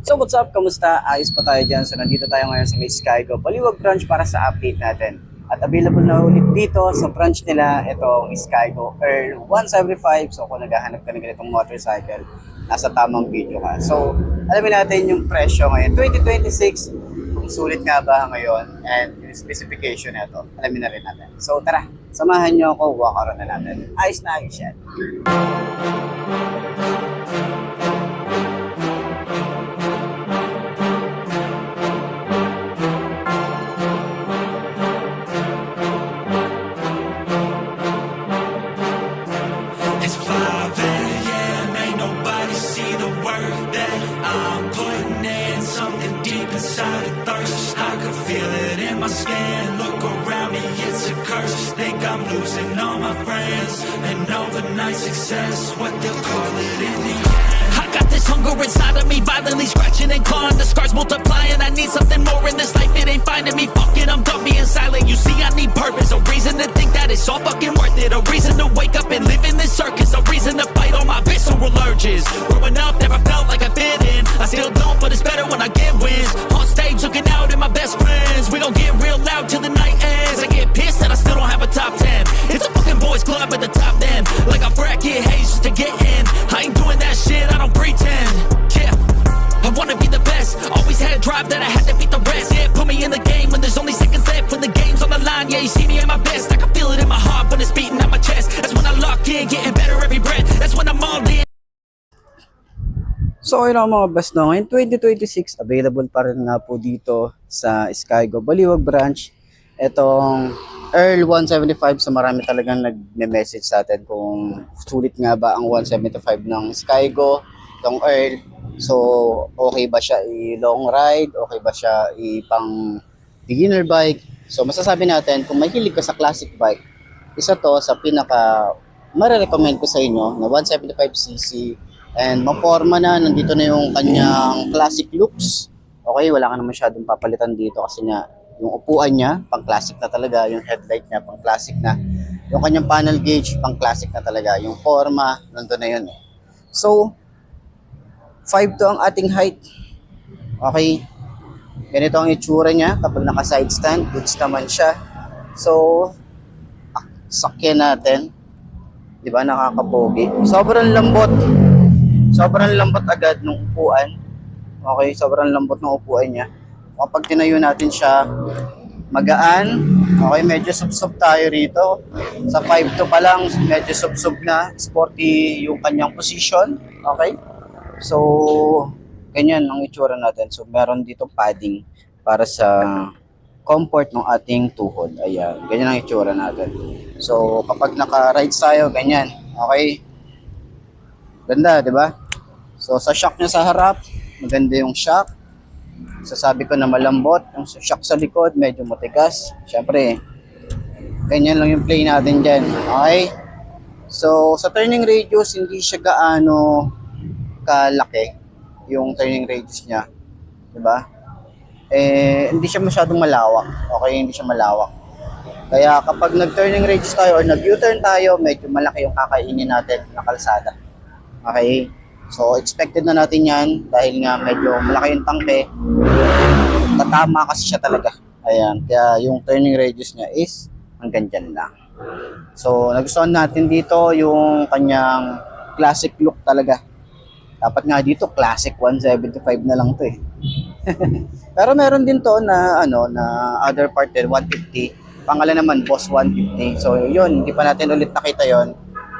So what's up? Kamusta? Ayos pa tayo dyan. So nandito tayo ngayon sa may Skygo Baliwag branch para sa update natin. At available na ulit dito sa branch nila itong Skygo Earl 175. So kung naghahanap ka ng ganitong motorcycle, nasa tamang video ka. So alamin natin yung presyo ngayon. 2026, kung sulit nga ba ngayon and yung specification nito, alamin na rin natin. So tara, samahan nyo ako, walk around na natin. Ayos na ayos yan. It's 5 a.m. Ain't nobody see the work that I'm putting in. Something deep inside a thirst. I can feel it in my skin. Look around me, it's a curse. Think I'm losing all my friends. And overnight success, what they'll call it in the end. I got this hunger inside of me, violently scratching and clawing. The scars multiplying. I need something more in this life. It ain't finding me. Fuck it, I'm done being silent. You see, I need purpose. A reason to think that it's all fucking worth it. A reason to wake up and live in this circus. A reason to fight all my visceral urges. Growing up, never felt like I fit in. I still don't, but it's better when I get wins. On stage, looking out at my best friends. We gon' get real loud till the night ends. I get pissed that I still don't have a top 10. It's a fucking boys club at the top then. Like I bracket haze just to get in. I ain't doing that shit, I don't pretend. Yeah, I wanna be the best. Always had a drive that I had to beat the rest. Yeah, put me in the game when there's only seconds left. When the game's on the line, yeah, you see me at my best. I can feel it in my heart when it's beating at my chest. That's when I lock in, getting better every breath. That's when I'm all in. So ayun ang mga best na ngayon, 2026, available pa rin nga po dito sa Skygo Baliwag branch. Itong Earl 175, so marami talagang nagme-message sa atin kung sulit nga ba ang 175 ng Skygo, itong Earl. So okay ba siya i-long ride, okay ba siya i-pang beginner bike. So masasabi natin, kung mahilig ka sa classic bike, isa to sa pinaka marirecommend ko sa inyo na 175cc. And maporma na, nandito na yung kanyang classic looks. Okay, wala ka na masyadong papalitan dito kasi nga yung upuan niya, pang classic na talaga. Yung headlight niya, pang classic na. Yung kanyang panel gauge, pang classic na talaga. Yung forma, nandun na yun. So, 5'2" ang ating height. Okay, ganito ang itsura niya kapag naka-side stand. Goods naman siya. So, sakyan natin. Diba, nakakapogi. Sobrang lambot. Sobrang lambot agad ng upuan. Okay, sobrang lambot ng upuan niya. Kapag tinayo natin siya, magaan. Okay, medyo sub-sub tayo rito. Sa 5'2" pa lang, medyo sub-sub na. Sporty yung kanyang position. Okay? So, ganyan ang itsura natin. So, meron dito padding para sa comfort ng ating tuhod. Ayan, ganyan ang itsura natin. So, kapag naka-rides tayo, ganyan. Okay? Ganda, di ba? So, sa shock niya sa harap, maganda yung shock. Sasabi ko na malambot. Yung shock sa likod, medyo matigas. Siyempre, ganyan lang yung play natin dyan. Okay? So, sa turning radius, hindi siya gaano kalaki yung turning radius niya. Di ba? Hindi siya masyadong malawak. Okay, hindi siya malawak. Kaya kapag nag-turning radius tayo or nag-U-turn tayo, medyo malaki yung kakainin natin na kalsada. Okay? So, expected na natin yan dahil nga medyo malaki yung tangke. Tatama kasi siya talaga. Ayan. Kaya yung turning radius niya is hanggang dyan lang. So, nagustuhan natin dito yung kanyang classic look talaga. Dapat nga dito, classic 175 na lang to eh. Pero meron din to na, na other part din, 150. Pangalan naman, Boss 150. So, yun, hindi pa natin ulit nakita yon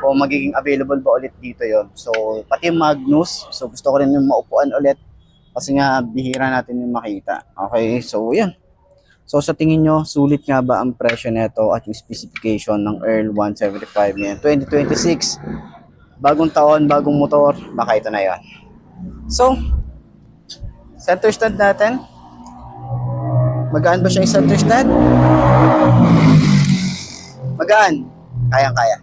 kung magiging available ba ulit dito yon. So, pati yung Magnus. So, gusto ko rin yung maupuan ulit. Kasi nga, bihira natin yung makita. Okay, so, yan. So, sa tingin nyo, sulit nga ba ang presyo nito at yung specification ng Earl 175 niya? 2026, bagong taon, bagong motor, baka ito na yon. So, center stand natin. Magaan ba siya yung center stand? Magaan. Kayang-kaya.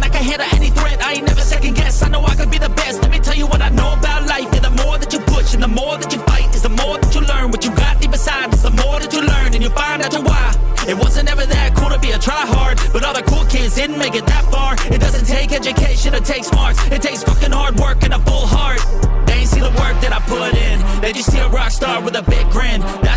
I can handle any threat, I ain't never second guess. I know I could be the best. Let me tell you what I know about life. Yeah, the more that you push and the more that you fight is the more that you learn. What you got deep inside is the more that you learn, and you find out your why. It wasn't ever that cool to be a tryhard, but all the cool kids didn't make it that far. It doesn't take education, it takes smarts. It takes fucking hard work and a full heart. They ain't see the work They just see a rock star with a big grin. That's